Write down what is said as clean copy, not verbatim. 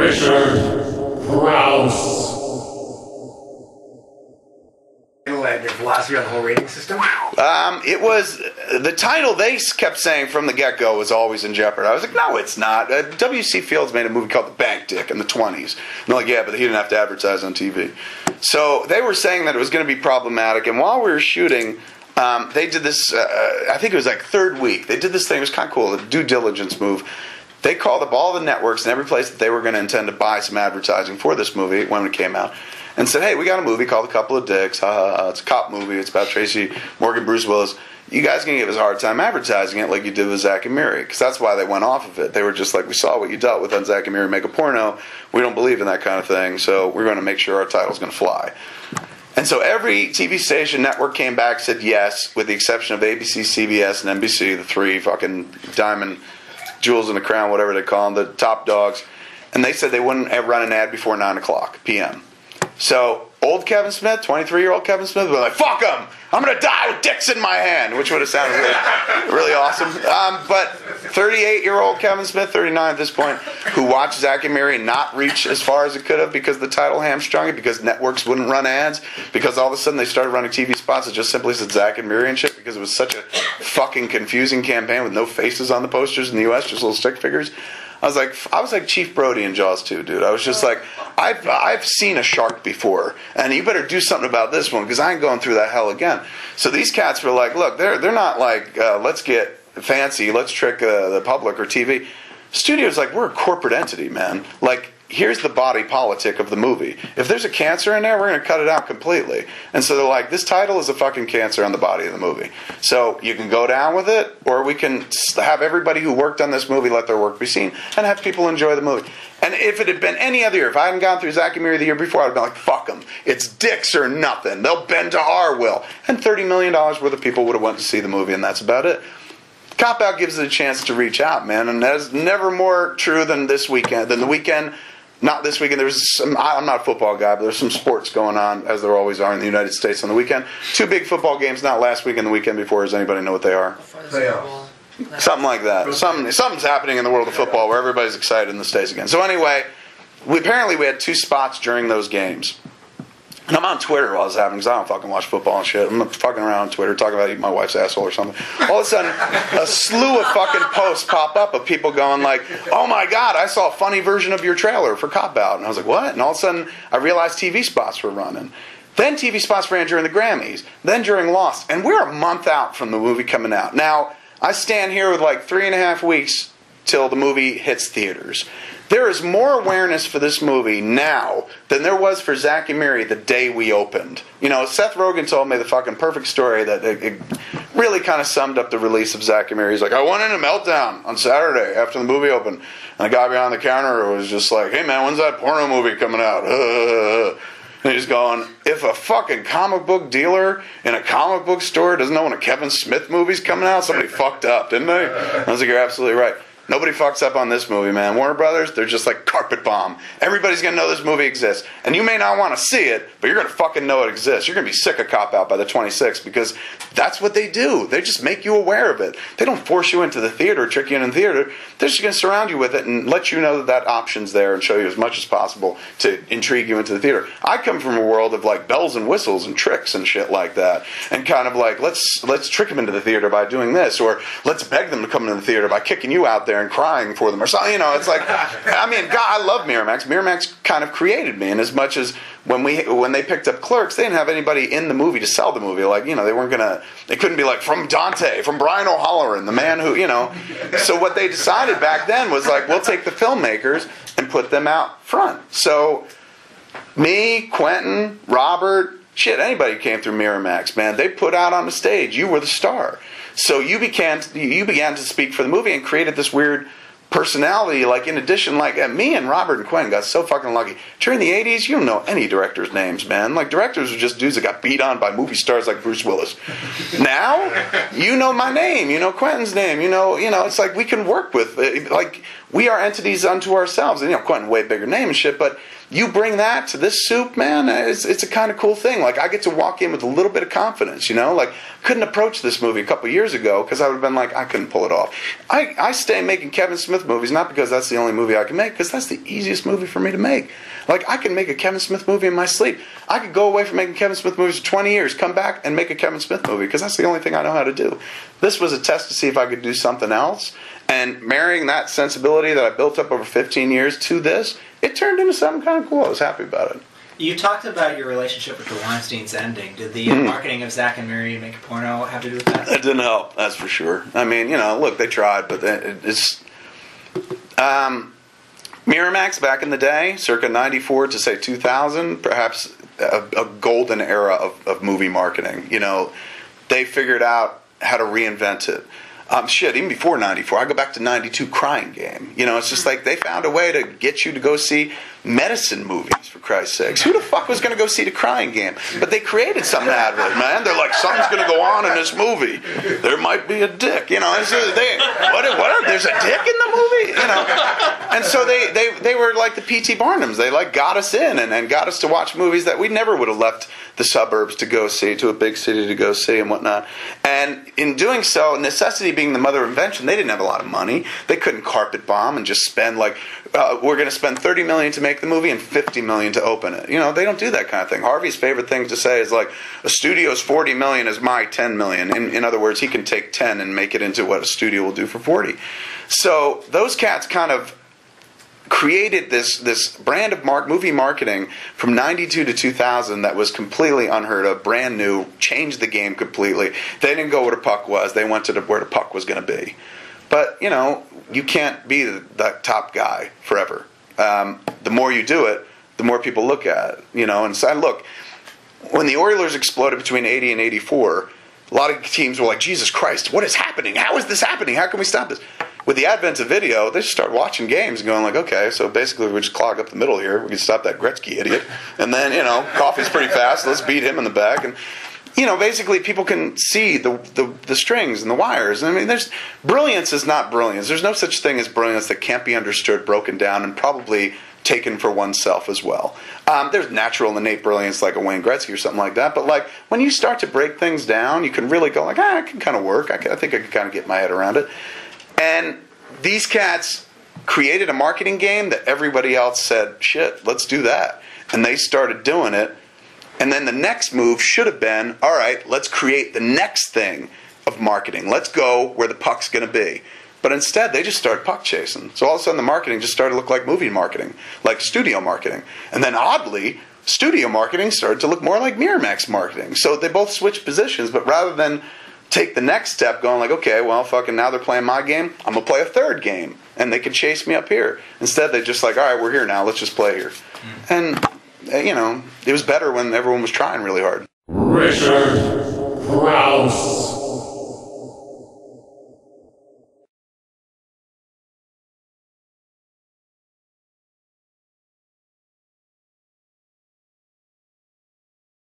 Richard Prowse. Your philosophy on the whole rating system? It was the title they kept saying from the get-go was always in jeopardy. I was like, no, it's not. W.C. Fields made a movie called The Bank Dick in the 20s. And they're like, yeah, but he didn't have to advertise on TV. So they were saying that it was going to be problematic. And while we were shooting, they did this, I think it was like third week. They did this thing. It was kind of cool, a due diligence move. They called up all the networks and every place that they were going to intend to buy some advertising for this movie when it came out. And said, hey, we got a movie called A Couple of Dicks. It's a cop movie. It's about Tracy Morgan, Bruce Willis. You guys can give us a hard time advertising it like you did with Zack and Miri. Because that's why they went off of it. They were just like, we saw what you dealt with on Zack and Miri Make a Porno. We don't believe in that kind of thing. So we're going to make sure our title's going to fly. And so every TV station network came back, said yes, with the exception of ABC, CBS, and NBC, the three fucking diamond jewels in the crown, whatever they call them, the top dogs. And they said they wouldn't run an ad before 9 o'clock p.m. So, old Kevin Smith, 23-year-old Kevin Smith, was like, fuck him! I'm going to die with dicks in my hand, which would have sounded really awesome. But 38-year-old Kevin Smith, 39 at this point, who watched Zack and Miri not reach as far as it could have because the title hamstrung it, because networks wouldn't run ads, because all of a sudden they started running TV spots that just simply said Zack and Miri and shit, because it was such a fucking confusing campaign with no faces on the posters in the U.S., just little stick figures. I was like Chief Brody in Jaws 2, dude. I was just like, I've seen a shark before, and you better do something about this one because I ain't going through that hell again. So these cats were like, look, they're not like let's get fancy, let's trick the public or TV. Studio's like, we're a corporate entity, man. Like, here's the body politic of the movie. If there's a cancer in there, we're going to cut it out completely. And so they're like, this title is a fucking cancer on the body of the movie. So you can go down with it, or we can have everybody who worked on this movie let their work be seen and have people enjoy the movie. And if it had been any other year, if I hadn't gone through Zack and Miri the year before, I'd have been like, fuck them. It's dicks or nothing. They'll bend to our will. And $30 million worth of people would have went to see the movie, and that's about it. Cop Out gives it a chance to reach out, man. And that's never more true than this weekend, than the weekend. Not this weekend. There was some. I'm not a football guy, but there's some sports going on, as there always are in the United States on the weekend. Two big football games, not last week and the weekend before. Does anybody know what they are? Something like that. Something's happening in the world of football where everybody's excited in the States again. So anyway, we had two spots during those games. And I'm on Twitter while it's happening because I don't fucking watch football and shit. I'm not fucking around on Twitter talking about eating my wife's asshole or something. All of a sudden, a slew of fucking posts pop up of people going like, oh my God, I saw a funny version of your trailer for Cop Out. And I was like, what? And all of a sudden, I realized TV spots were running. Then TV spots ran during the Grammys. Then during Lost. And we're a month out from the movie coming out. Now, I stand here with like 3.5 weeks till the movie hits theaters. There is more awareness for this movie now than there was for Zack and Miri the day we opened. You know, Seth Rogen told me the fucking perfect story that it really kind of summed up the release of Zack and Miri. He's like, I went in a meltdown on Saturday after the movie opened. And the guy behind the counter was just like, hey man, when's that porno movie coming out? And he's going, if a fucking comic book dealer in a comic book store doesn't know when a Kevin Smith movie's coming out, somebody fucked up, didn't they? I was like, you're absolutely right. Nobody fucks up on this movie, man. Warner Brothers, they're just like carpet bomb. Everybody's going to know this movie exists. And you may not want to see it, but you're going to fucking know it exists. You're going to be sick of Cop Out by the 26th because that's what they do. They just make you aware of it. They don't force you into the theater, trick you into the theater. They're just going to surround you with it and let you know that that option's there and show you as much as possible to intrigue you into the theater. I come from a world of like bells and whistles and tricks and shit like that. And kind of like, let's trick them into the theater by doing this. Or let's beg them to come into the theater by kicking you out there and crying for them or something. You know, it's like, I mean, God, I love Miramax. Miramax kind of created me in as much as when they picked up Clerks, they didn't have anybody in the movie to sell the movie. Like, you know, they couldn't be like, from Dante, from Brian O'Halloran, the man who, you know. So what they decided back then was like, we'll take the filmmakers and put them out front. So me, Quentin, Robert, shit, anybody who came through Miramax, man, they put out on the stage. You were the star. So you began to speak for the movie and created this weird personality. Like, in addition, like me and Robert and Quentin got so fucking lucky. During the 80s, you don't know any directors' names, man. Like, directors were just dudes that got beat on by movie stars like Bruce Willis. Now, you know my name. You know Quentin's name. You know, it's like we can work with, like, we are entities unto ourselves. And, quite a way bigger name and shit, but you bring that to this soup, man, it's a kind of cool thing. Like, I get to walk in with a little bit of confidence, Like, couldn't approach this movie a couple years ago because I would have been like, I couldn't pull it off. I stay making Kevin Smith movies, not because that's the only movie I can make, because that's the easiest movie for me to make. Like, I can make a Kevin Smith movie in my sleep. I could go away from making Kevin Smith movies for 20 years, come back and make a Kevin Smith movie, because that's the only thing I know how to do. This was a test to see if I could do something else. And marrying that sensibility that I built up over 15 years to this, it turned into something kind of cool. I was happy about it. You talked about your relationship with the Weinsteins ending. Did the marketing of Zack and Miri Make a Porno have to do with that? It didn't help, that's for sure. I mean, look, they tried, but it's... Miramax back in the day, circa 94 to say 2000, perhaps a golden era of movie marketing. They figured out how to reinvent it. Even before 94, I go back to 92 Crying Game. It's just like they found a way to get you to go see medicine movies, for Christ's sakes. Who the fuck was going to go see the Crying Game? But they created something out of it, man. They're like, something's going to go on in this movie. There might be a dick. There's a dick in the movie? And so they were like the P.T. Barnums. They got us in and got us to watch movies that we never would have left the suburbs to go see, to a big city to go see and whatnot. And in doing so, necessity being the mother of invention, they didn't have a lot of money. They couldn't carpet bomb and just spend we're going to spend $30 million to make the movie and $50 million to open it. They don't do that kind of thing. Harvey's favorite thing to say is like, a studio's $40 million is my $10 million. In other words, he can take 10 and make it into what a studio will do for 40. So those cats kind of created this brand of movie marketing from 92 to 2000 that was completely unheard of, brand new, changed the game completely. They didn't go where the puck was. They went to where the puck was going to be. But, you can't be the top guy forever. The more you do it, the more people look at it. And so, look, when the Oilers exploded between 80 and 84, a lot of teams were like, Jesus Christ, what is happening? How is this happening? How can we stop this? With the advent of video, they just start watching games and going like, okay, so basically we just clog up the middle here. We can stop that Gretzky idiot. And then, Coffey's pretty fast. Let's beat him in the back. And, basically people can see the strings and the wires. I mean, brilliance is not brilliance. There's no such thing as brilliance that can't be understood, broken down, and probably taken for oneself as well. There's natural innate brilliance like a Wayne Gretzky or something like that. But like when you start to break things down, you can really go like, I can kind of work. I think I can kind of get my head around it. And these cats created a marketing game that everybody else said, shit, let's do that. And they started doing it. And then the next move should have been, all right, let's create the next thing of marketing. Let's go where the puck's going to be. But instead, they just started puck chasing. So all of a sudden, the marketing just started to look like movie marketing, like studio marketing. And then oddly, studio marketing started to look more like Miramax marketing. So they both switched positions, but rather than take the next step going like, okay, well, fucking now they're playing my game, I'm going to play a third game. And they could chase me up here. Instead, they just like, all right, we're here now, let's just play here. And, it was better when everyone was trying really hard. Richard Prowse.